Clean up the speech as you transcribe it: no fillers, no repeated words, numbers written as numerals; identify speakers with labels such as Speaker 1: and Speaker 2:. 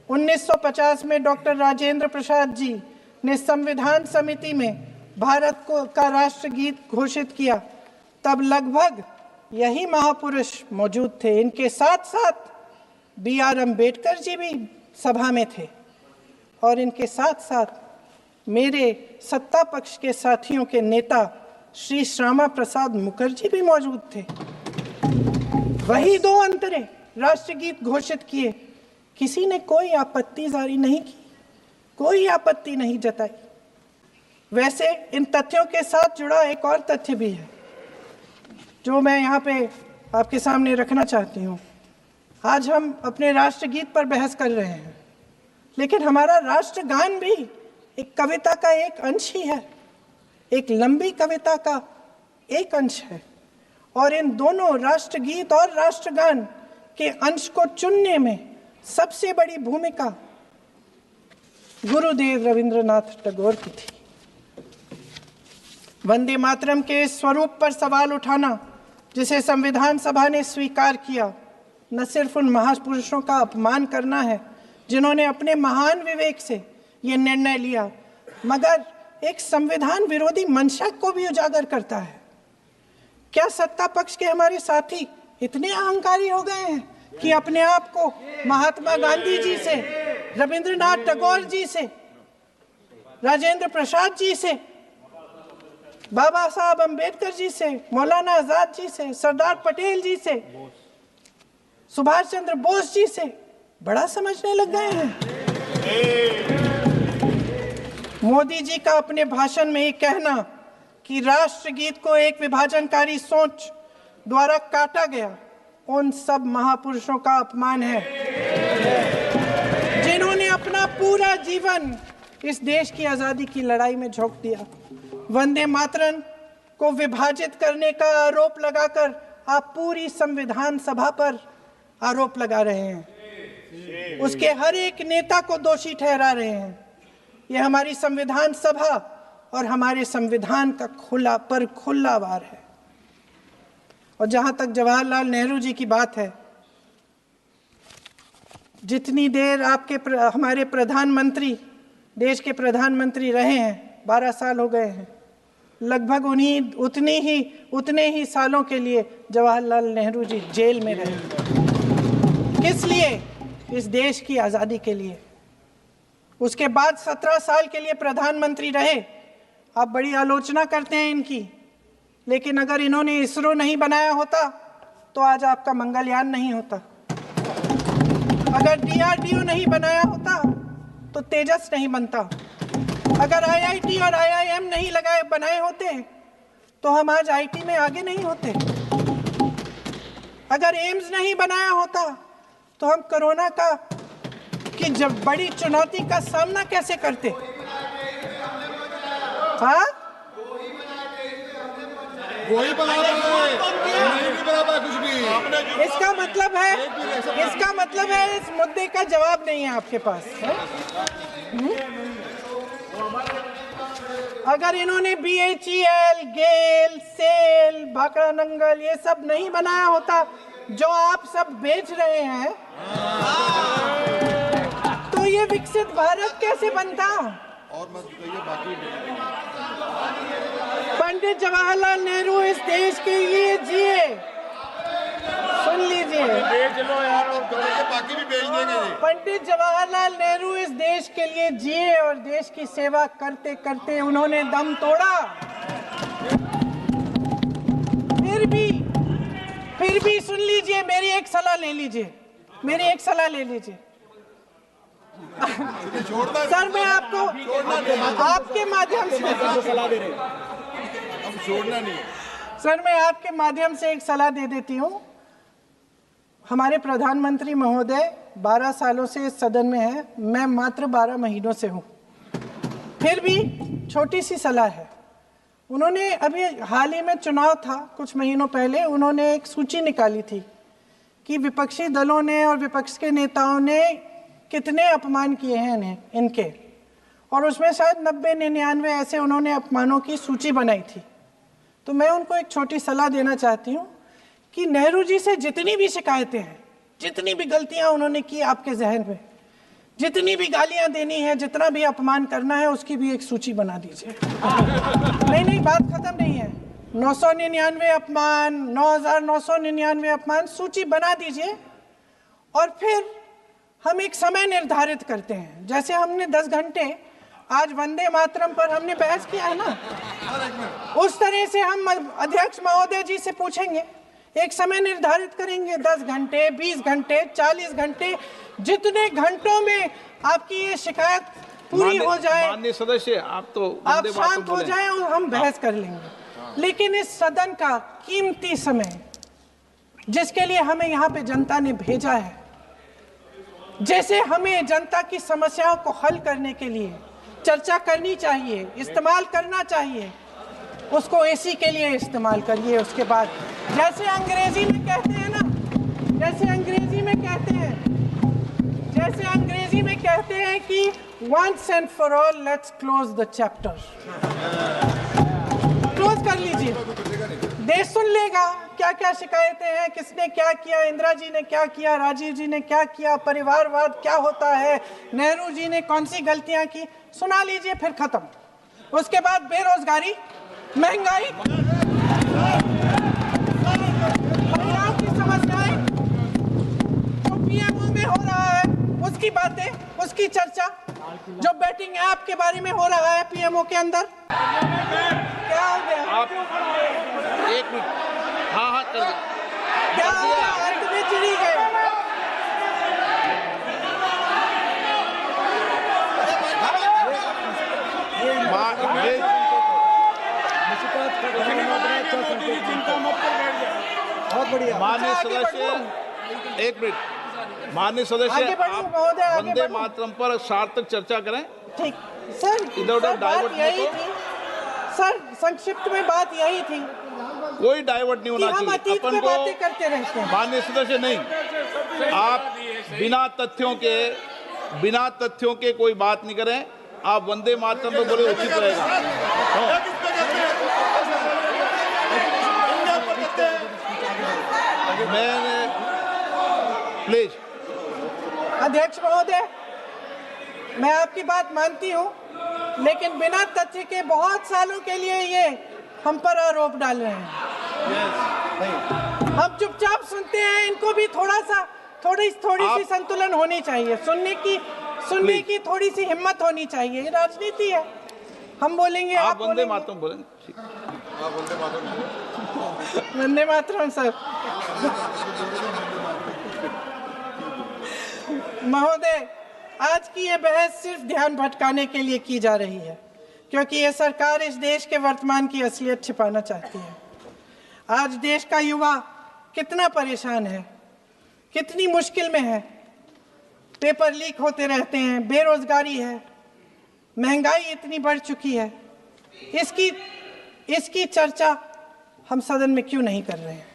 Speaker 1: 1950 में डॉक्टर राजेंद्र प्रसाद जी ने संविधान समिति में भारत को का राष्ट्रगीत घोषित किया, तब लगभग यही महापुरुष मौजूद थे। इनके साथ साथ B.R. अम्बेडकर जी भी सभा में थे और इनके साथ साथ मेरे सत्ता पक्ष के साथियों के नेता श्री श्यामा प्रसाद मुखर्जी भी मौजूद थे। वही दो अंतरे राष्ट्रगीत घोषित किए, किसी ने कोई आपत्ति जारी नहीं की, कोई आपत्ति नहीं जताई। वैसे इन तथ्यों के साथ जुड़ा एक और तथ्य भी है जो मैं यहाँ पे आपके सामने रखना चाहती हूँ। आज हम अपने राष्ट्रगीत पर बहस कर रहे हैं, लेकिन हमारा राष्ट्रगान भी एक कविता का एक अंश ही है, एक लंबी कविता का एक अंश है। और इन दोनों राष्ट्रगीत और राष्ट्रगान के अंश को चुनने में सबसे बड़ी भूमिका गुरुदेव रविंद्रनाथ टैगोर की थी। वंदे मातरम के स्वरूप पर सवाल उठाना, जिसे संविधान सभा ने स्वीकार किया, न सिर्फ उन महापुरुषों का अपमान करना है जिन्होंने अपने महान विवेक से ये निर्णय लिया, मगर एक संविधान विरोधी मंशा को भी उजागर करता है। क्या सत्ता पक्ष के हमारे साथी इतने अहंकारी हो गए हैं कि अपने आप को महात्मा गांधी जी से, रविंद्रनाथ टैगोर जी से, राजेंद्र प्रसाद जी से, बाबा साहब अम्बेडकर जी से, मौलाना आजाद जी से, सरदार पटेल जी से, सुभाष चंद्र बोस जी से बड़ा समझने लग गए हैं? मोदी जी का अपने भाषण में ये कहना कि राष्ट्रगीत को एक विभाजनकारी सोच द्वारा काटा गया, उन सब महापुरुषों का अपमान है जिन्होंने अपना पूरा जीवन इस देश की आजादी की लड़ाई में झोंक दिया। वंदे मातरम को विभाजित करने का आरोप लगाकर आप पूरी संविधान सभा पर आरोप लगा रहे हैं, उसके हर एक नेता को दोषी ठहरा रहे हैं। यह हमारी संविधान सभा और हमारे संविधान का खुला वार है। और जहां तक जवाहरलाल नेहरू जी की बात है, जितनी देर हमारे प्रधानमंत्री देश के प्रधानमंत्री रहे हैं, 12 साल हो गए हैं, लगभग उतने ही सालों के लिए जवाहरलाल नेहरू जी जेल में रहे। किस लिए? इस देश की आज़ादी के लिए। उसके बाद 17 साल के लिए प्रधानमंत्री रहे। आप बड़ी आलोचना करते हैं इनकी, लेकिन अगर इन्होंने इसरो नहीं बनाया होता तो आज आपका मंगलयान नहीं होता। अगर DRDO नहीं बनाया होता तो तेजस नहीं बनता। अगर IIT और IIM नहीं बनाए होते तो हम आज IT में आगे नहीं होते। अगर एम्स नहीं बनाया होता तो हम कोरोना की जब बड़ी चुनौती का सामना कैसे करते? हाँ,
Speaker 2: वही बना कुछ भी।
Speaker 1: इसका मतलब है इस मुद्दे का जवाब नहीं है आपके पास। अगर इन्होंने BHEL, गेल, सेल, भाखड़ा नंगल ये सब नहीं बनाया होता जो आप सब बेच रहे हैं, तो ये विकसित भारत कैसे बनता?
Speaker 2: और मत कहिए बाकी।
Speaker 1: पंडित जवाहरलाल नेहरू इस देश के लिए जिए। सुन लीजिए,
Speaker 2: बेच लो यार, बाकी भी बेच देंगे।
Speaker 1: पंडित जवाहरलाल नेहरू इस देश के लिए जिए और देश की सेवा करते करते उन्होंने दम तोड़ा। फिर भी सुन लीजिए, मेरी एक सलाह ले लीजिए। सर, मैं आपके माध्यम से
Speaker 2: सलाह दे रहे हैं, अब छोड़ना नहीं।
Speaker 1: सर, मैं आपके माध्यम से एक सलाह दे देती हूँ। हमारे प्रधानमंत्री महोदय 12 सालों से इस सदन में हैं, मैं मात्र 12 महीनों से हूँ। फिर भी छोटी सी सलाह है। उन्होंने अभी हाल ही में चुनाव था, कुछ महीनों पहले उन्होंने एक सूची निकाली थी कि विपक्षी दलों ने और विपक्ष के नेताओं ने कितने अपमान किए हैं इनके, और उसमें शायद 90-99 ऐसे उन्होंने अपमानों की सूची बनाई थी। तो मैं उनको एक छोटी सलाह देना चाहती हूँ कि नेहरू जी से जितनी भी शिकायतें हैं, जितनी भी गलतियाँ उन्होंने की आपके जहन में, जितनी भी गालियां देनी है, जितना भी अपमान करना है, उसकी भी एक सूची बना दीजिए। नहीं, बात खत्म नहीं है। 999 अपमान, 9,999 अपमान, सूची बना दीजिए और फिर हम एक समय निर्धारित करते हैं। जैसे हमने 10 घंटे आज वंदे मातरम पर हमने बहस किया है ना, उस तरह से हम अध्यक्ष महोदय जी से पूछेंगे, एक समय निर्धारित करेंगे, 10 घंटे, 20 घंटे, 40 घंटे, जितने घंटों में आपकी ये शिकायत पूरी हो जाए,
Speaker 3: माननीय सदस्य,
Speaker 1: आप शांत हो जाएं और हम बहस कर लेंगे। लेकिन इस सदन का कीमती समय, जिसके लिए हमें यहाँ पे जनता ने भेजा है, जैसे हमें जनता की समस्याओं को हल करने के लिए चर्चा करनी चाहिए, इस्तेमाल करना चाहिए, उसको एसी के लिए इस्तेमाल करिए। उसके बाद जैसे अंग्रेजी में कहते हैं ना, जैसे अंग्रेजी में कहते हैं कि once and for all let's close the chapter, close कर लीजिए। देश सुन लेगा क्या क्या शिकायतें हैं, किसने क्या किया, इंदिरा जी ने क्या किया, राजीव जी ने क्या किया, परिवारवाद क्या होता है, नेहरू जी ने कौन सी गलतियां की, सुना लीजिए, फिर खत्म। उसके बाद बेरोजगारी, महंगाई, महिलाओं की समस्याएं, जो पीएमओ में हो रहा है उसकी बातें, उसकी चर्चा, जो बैटिंग ऐप के बारे में हो रहा है पीएमओ के अंदर, क्या हो गया?
Speaker 3: आप एक मिनट, हाँ कर दो।
Speaker 1: क्या हो गया? अंत में चिड़ी गए।
Speaker 4: बहुत बढ़िया।
Speaker 3: माननीय सदस्य, एक मिनट, माननीय सदस्य,
Speaker 1: आगे बढ़ो
Speaker 3: आप
Speaker 1: महोदय, आगे
Speaker 3: वंदे
Speaker 1: बढ़ो।
Speaker 3: मातरम पर सार्थक चर्चा करें।
Speaker 1: ठीक सर,
Speaker 3: इधर-उधर
Speaker 1: सर, बात
Speaker 3: डाइवर्ट नहीं
Speaker 1: यही
Speaker 3: तो।
Speaker 1: थी सर, संक्षिप्त में बात यही थी
Speaker 3: कोई डाइवर्ट नहीं
Speaker 1: कि
Speaker 3: होना
Speaker 1: हम
Speaker 3: चाहिए
Speaker 1: अतीत
Speaker 3: अपन
Speaker 1: में
Speaker 3: को।
Speaker 1: बातें करते रहते हैं।
Speaker 3: माननीय सदस्य, नहीं, आप बिना तथ्यों के कोई बात नहीं करें। आप वंदे मातरम पे बोले उचित रहेगा। मैंने प्लीज।
Speaker 1: अध्यक्ष महोदय, मैं आपकी बात मानती हूँ, लेकिन बिना तथ्य के बहुत सालों के लिए ये हम पर आरोप डाल रहे हैं। हम चुपचाप सुनते हैं, इनको भी थोड़ी सी संतुलन होनी चाहिए, सुनने की थोड़ी सी हिम्मत होनी चाहिए। ये राजनीति है, हम बोलेंगे, आप
Speaker 3: वंदे
Speaker 1: बोलेंगे।
Speaker 3: मातरम बोलें।
Speaker 1: वंदे मातरम सर। महोदय, आज की ये बहस सिर्फ ध्यान भटकाने के लिए की जा रही है, क्योंकि ये सरकार इस देश के वर्तमान की असलियत छिपाना चाहती है। आज देश का युवा कितना परेशान है, कितनी मुश्किल में है, पेपर लीक होते रहते हैं, बेरोजगारी है, महंगाई इतनी बढ़ चुकी है। इसकी चर्चा हम सदन में क्यों नहीं कर रहे हैं?